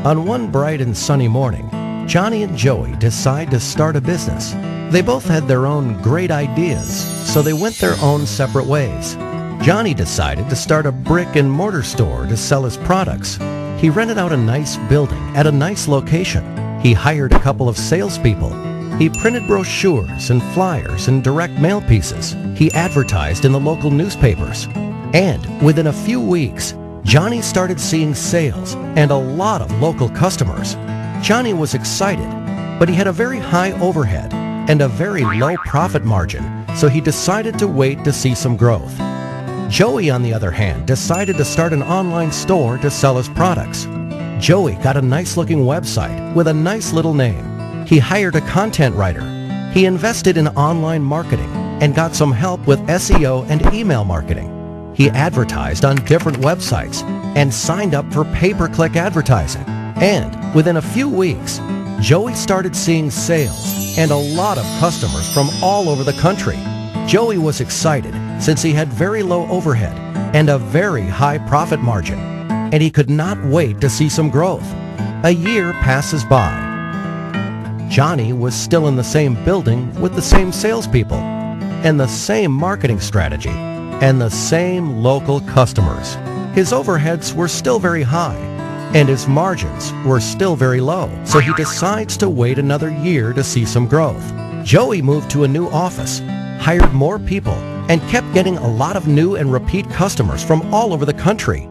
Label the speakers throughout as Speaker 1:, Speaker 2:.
Speaker 1: On one bright and sunny morning, Johnny and Joey decide to start a business. They both had their own great ideas, so they went their own separate ways. Johnny decided to start a brick and mortar store to sell his products. He rented out a nice building at a nice location. He hired a couple of salespeople. He printed brochures and flyers and direct mail pieces. He advertised in the local newspapers. And within a few weeks, Johnny started seeing sales and a lot of local customers. Johnny was excited, but he had a very high overhead and a very low profit margin, so he decided to wait to see some growth. Joey, on the other hand, decided to start an online store to sell his products. Joey got a nice-looking website with a nice little name. He hired a content writer. He invested in online marketing and got some help with SEO and email marketing. He advertised on different websites and signed up for pay-per-click advertising. And within a few weeks, Joey started seeing sales and a lot of customers from all over the country. Joey was excited since he had very low overhead and a very high profit margin, and he could not wait to see some growth. A year passes by. Johnny was still in the same building with the same salespeople and the same marketing strategy and the same local customers. His overheads were still very high and his margins were still very low, so he decides to wait another year to see some growth. Joey moved to a new office, hired more people, and kept getting a lot of new and repeat customers from all over the country.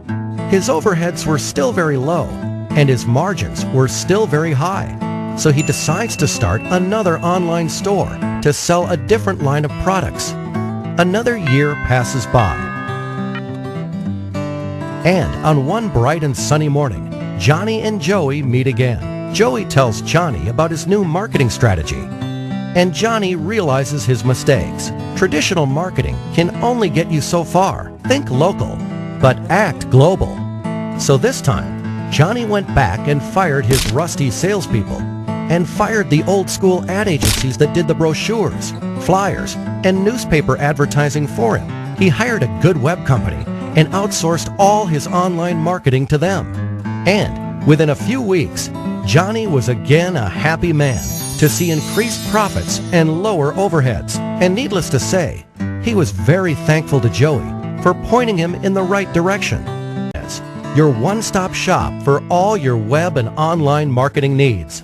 Speaker 1: His overheads were still very low and his margins were still very high, so he decides to start another online store to sell a different line of products. Another year passes by. And on one bright and sunny morning, Johnny and Joey meet again. Joey tells Johnny about his new marketing strategy, and Johnny realizes his mistakes. Traditional marketing can only get you so far. Think local, but act global. So this time, Johnny went back and fired his rusty salespeople and fired the old school ad agencies that did the brochures, flyers, and newspaper advertising for him. He hired a good web company and outsourced all his online marketing to them. And within a few weeks, Johnny was again a happy man to see increased profits and lower overheads. And needless to say, he was very thankful to Joey for pointing him in the right direction. Your one-stop shop for all your web and online marketing needs.